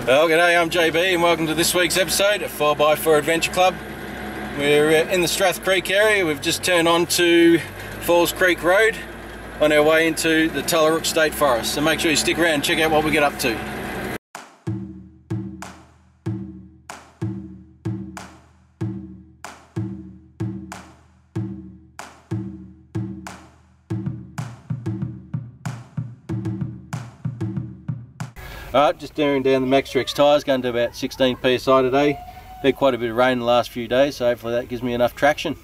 Well, g'day, I'm JB and welcome to this week's episode of 4x4 Adventure Club. We're in the Strath Creek area. We've just turned on to Falls Creek Road on our way into the Tallarook State Forest. So make sure you stick around and check out what we get up to. Alright, just tearing down the Maxtrix tyres, going to about 16 psi today. Had quite a bit of rain in the last few days, so hopefully that gives me enough traction.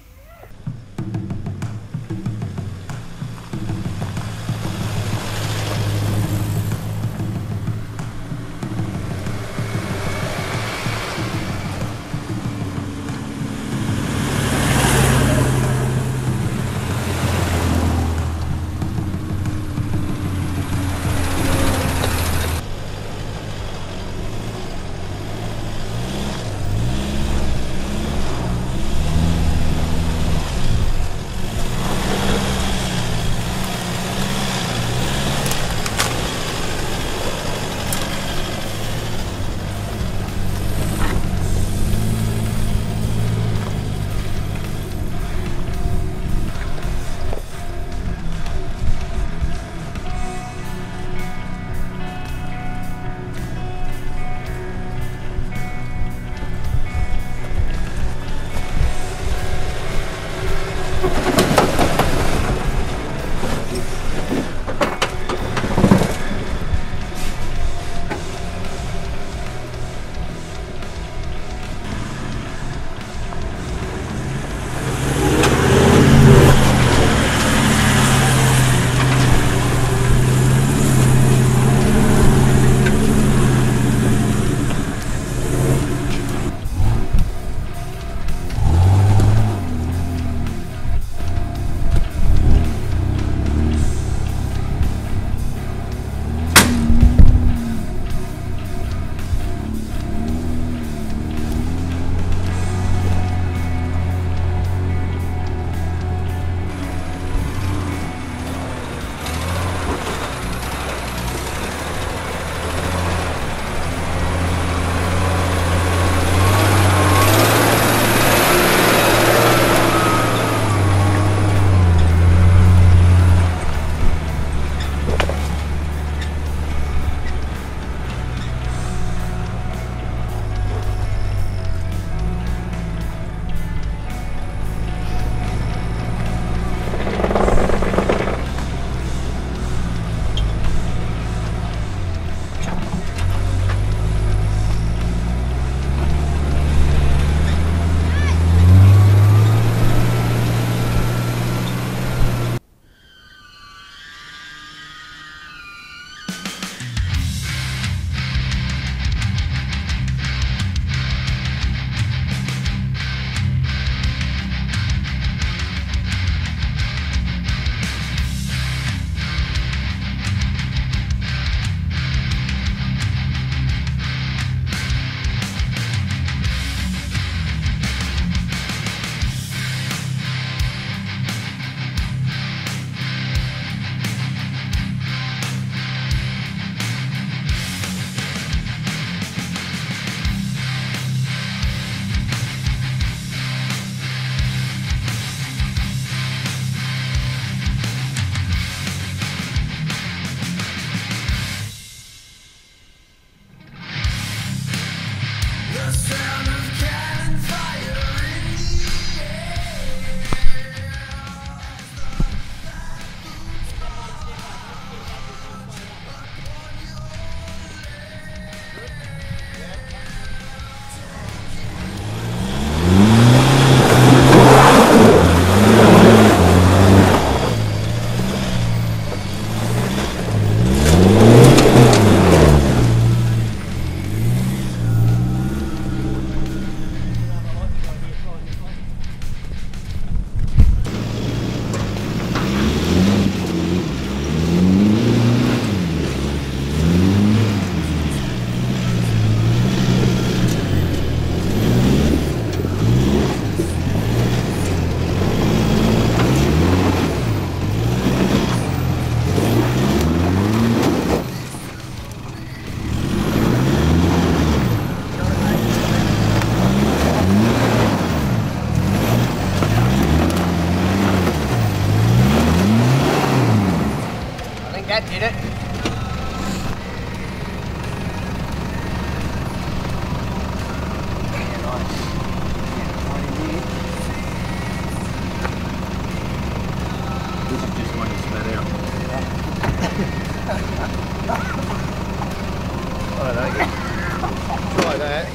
try that.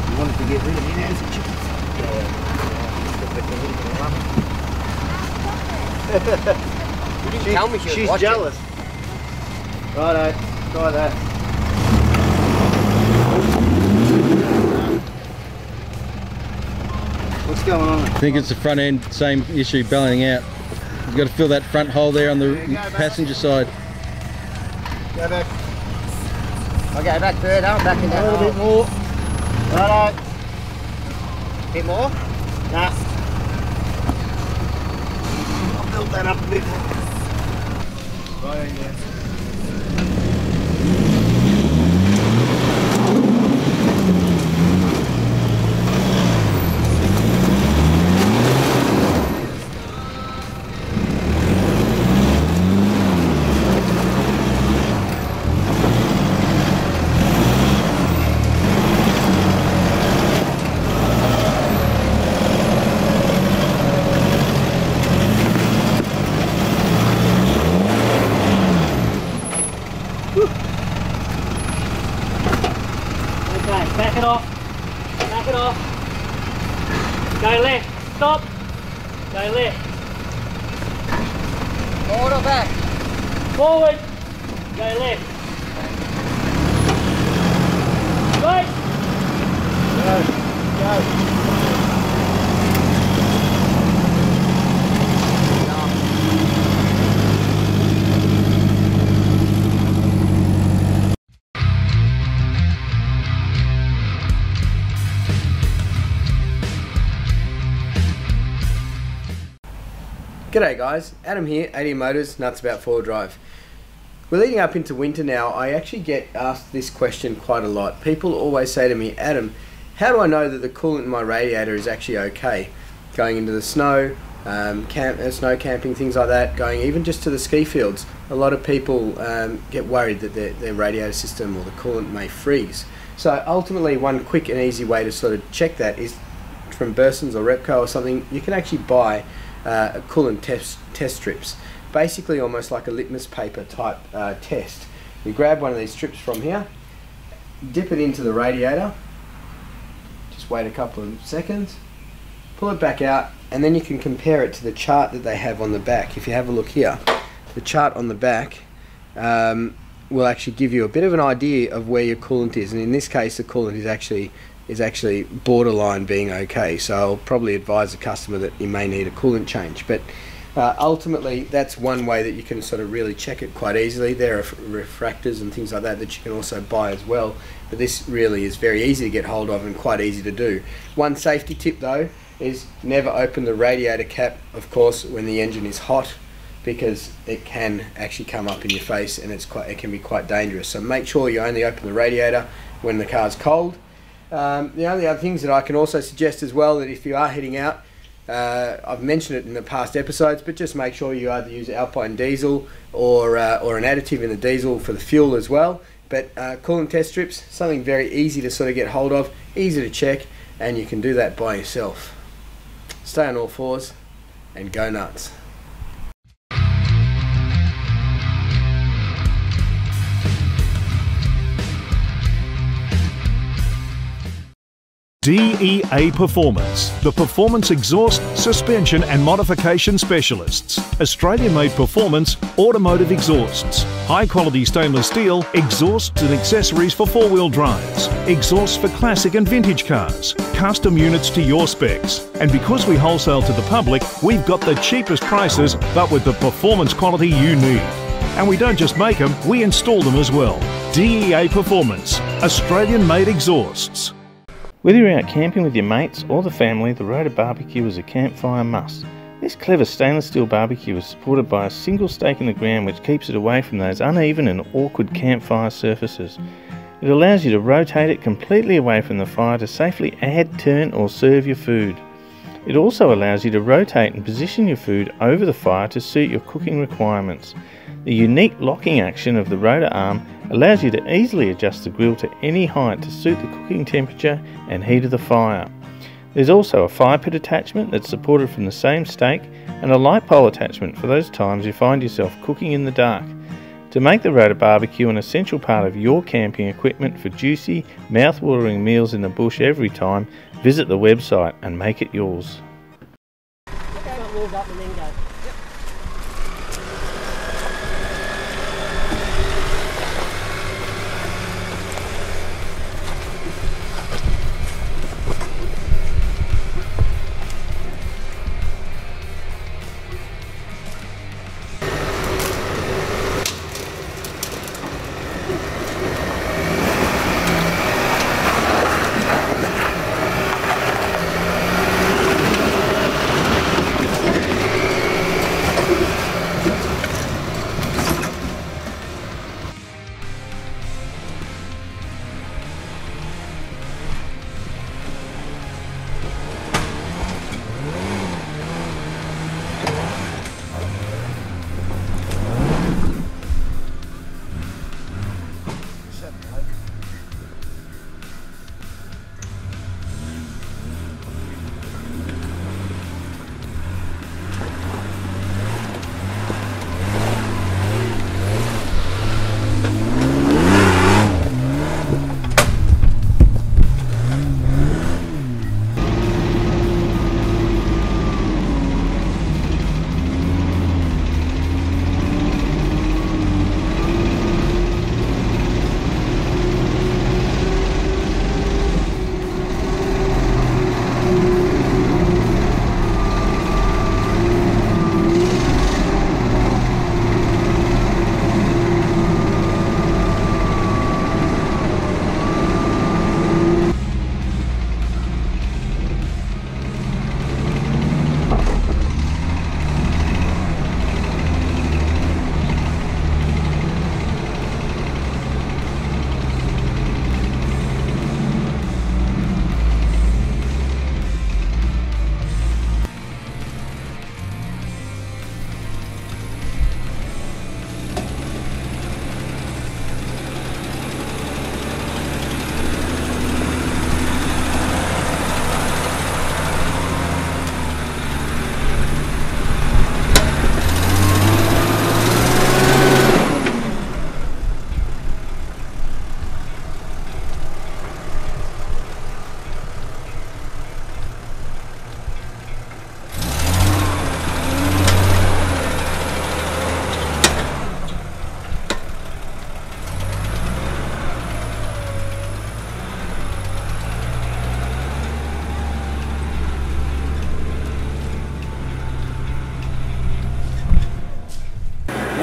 You wanted to get rid of me now, didn't you? You didn't tell me she's jealous. Righto, try that. What's going on? I think it's the front end, same issue, bellowing out. You've got to fill that front hole there on the passenger side. Go back. I'll go back further, I'm back in that hole. A little bit more. Righto. Bit more? Nah. I'll build that up a bit more. Right in there. Back it off. Back it off. Go left. Stop. Go left. Forward or back? Forward. Go left. Right. Go. G'day guys, Adam here, 80 Motors, nuts about 4-wheel drive. We're leading up into winter now. I actually get asked this question quite a lot. People always say to me, Adam, how do I know that the coolant in my radiator is actually okay? Going into the snow, snow camping, things like that, going even just to the ski fields. A lot of people get worried that their radiator system or the coolant may freeze. So ultimately one quick and easy way to sort of check that is from Burson's or Repco or something. You can actually buy coolant test strips, basically almost like a litmus paper type test. You grab one of these strips from here, dip it into the radiator, just wait a couple of seconds, pull it back out, and then you can compare it to the chart that they have on the back. If you have a look here, the chart on the back will actually give you a bit of an idea of where your coolant is, and in this case the coolant is actually borderline being okay, so I'll probably advise the customer that you may need a coolant change. But ultimately that's one way that you can sort of really check it quite easily. There are refractors and things like that that you can also buy as well, but this really is very easy to get hold of and quite easy to do. One safety tip though is never open the radiator cap, of course, when the engine is hot, because it can actually come up in your face and it can be quite dangerous. So make sure you only open the radiator when the car's cold. The only other things that I can also suggest as well, that if you are heading out, I've mentioned it in the past episodes, but just make sure you either use Alpine diesel or an additive in the diesel for the fuel as well. But coolant test strips, something very easy to sort of get hold of, easy to check, and you can do that by yourself. Stay on all fours and go nuts. DEA Performance, the performance exhaust, suspension and modification specialists. Australian-made performance automotive exhausts. High-quality stainless steel exhausts and accessories for four-wheel drives. Exhausts for classic and vintage cars. Custom units to your specs. And because we wholesale to the public, we've got the cheapest prices, but with the performance quality you need. And we don't just make them, we install them as well. DEA Performance, Australian-made exhausts. Whether you're out camping with your mates or the family, the rutted barbecue is a campfire must. This clever stainless steel barbecue is supported by a single stake in the ground which keeps it away from those uneven and awkward campfire surfaces. It allows you to rotate it completely away from the fire to safely add, turn or serve your food. It also allows you to rotate and position your food over the fire to suit your cooking requirements. The unique locking action of the rotor arm allows you to easily adjust the grill to any height to suit the cooking temperature and heat of the fire. There's also a fire pit attachment that's supported from the same stake and a light pole attachment for those times you find yourself cooking in the dark. To make the rotted barbecue an essential part of your camping equipment for juicy, mouth-watering meals in the bush every time, visit the website and make it yours. Move up and then go.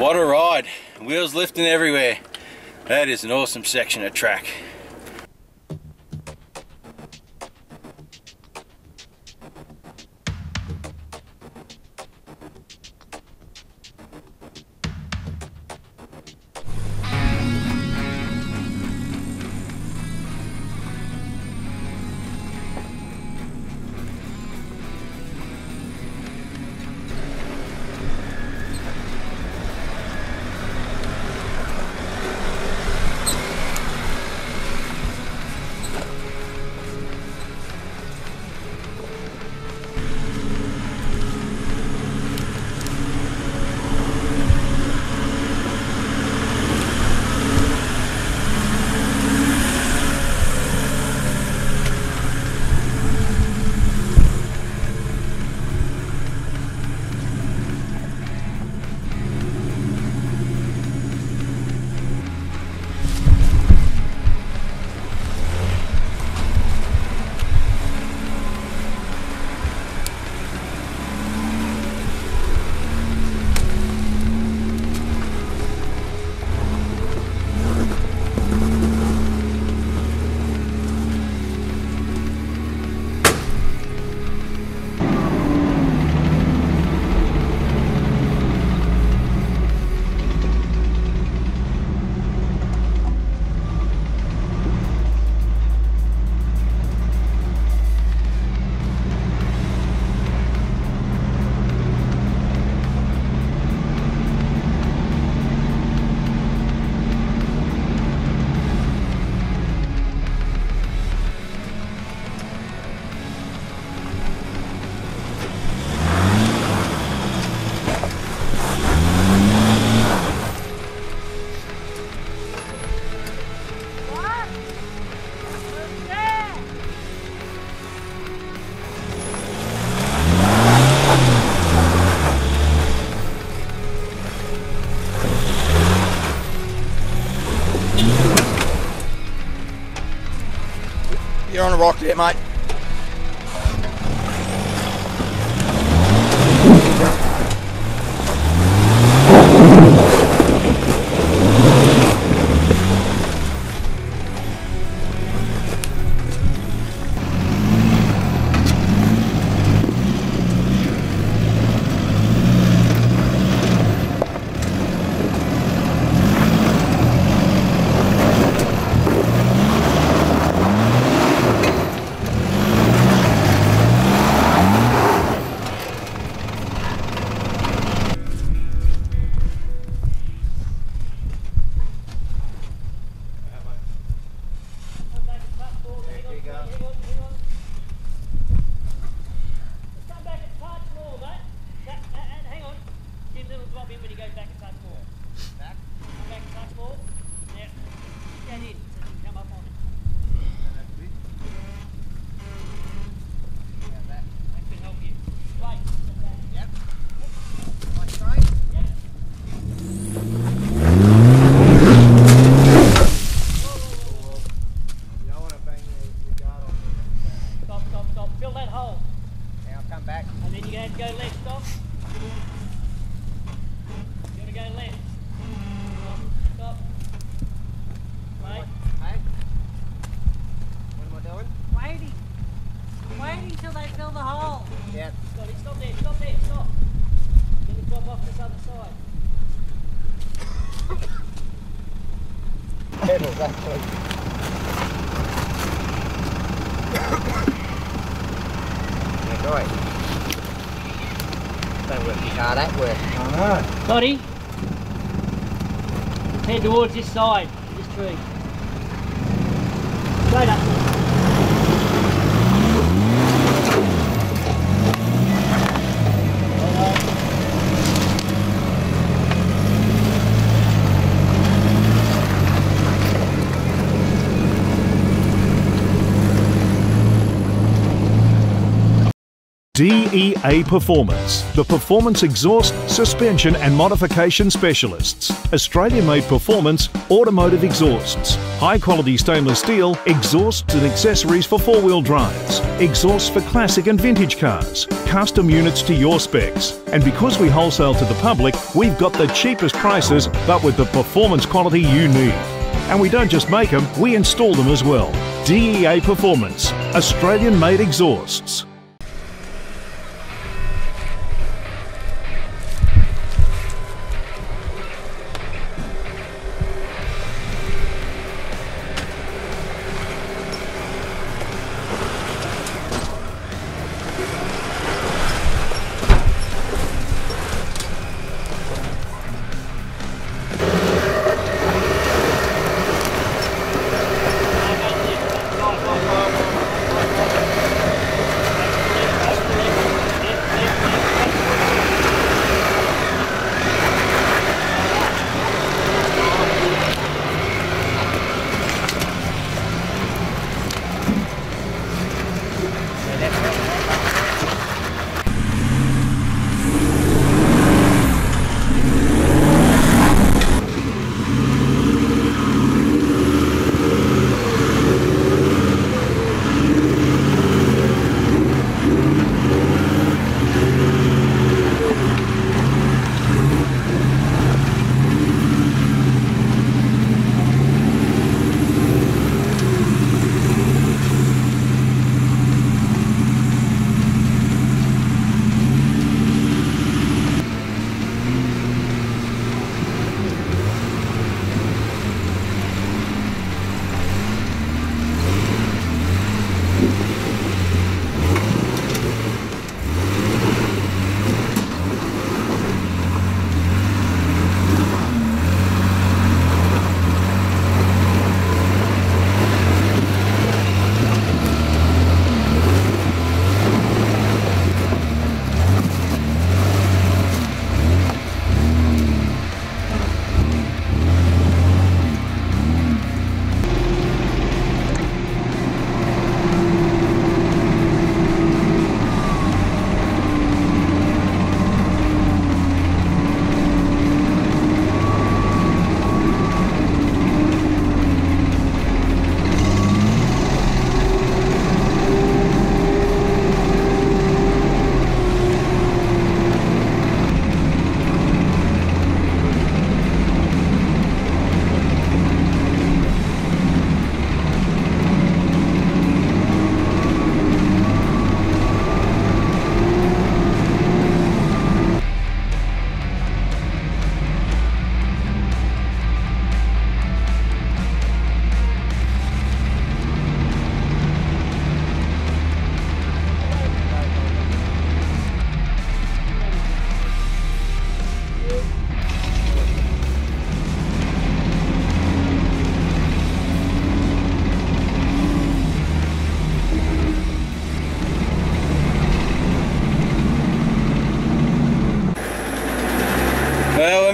What a ride! Wheels lifting everywhere. That is an awesome section of track. rock there, mate. Pedals, actually. Yeah, right. Don't work your car that work. I know. Toddy, head towards this side, this tree. Straight up. DEA Performance, the performance exhaust, suspension and modification specialists. Australian-made performance automotive exhausts. High-quality stainless steel exhausts and accessories for four-wheel drives. Exhausts for classic and vintage cars. Custom units to your specs. And because we wholesale to the public, we've got the cheapest prices, but with the performance quality you need. And we don't just make them, we install them as well. DEA Performance, Australian-made exhausts.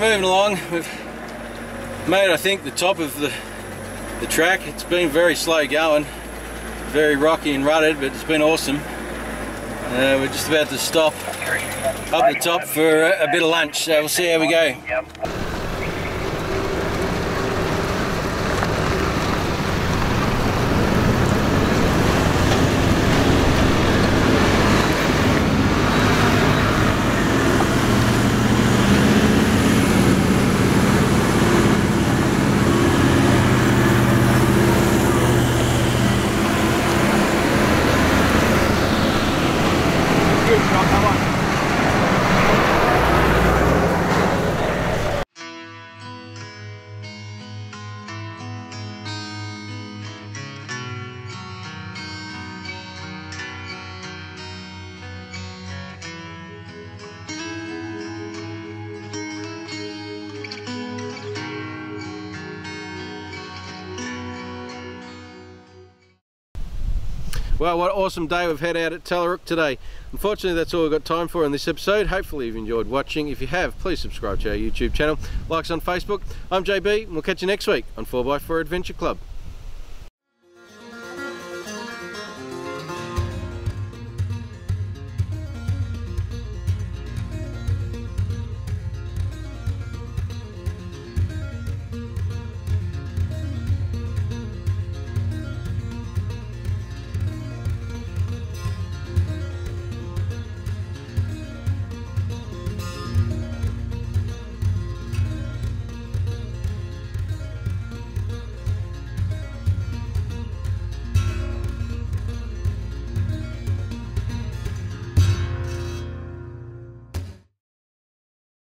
we're moving along. We've made, I think, the top of the track. It's been very slow going, very rocky and rutted, but it's been awesome. We're just about to stop up the top for a bit of lunch, so we'll see how we go. Well, what an awesome day we've had out at Tallarook today. Unfortunately, that's all we've got time for in this episode. Hopefully you've enjoyed watching. If you have, please subscribe to our YouTube channel. Like us on Facebook. I'm JB, and we'll catch you next week on 4x4 Adventure Club.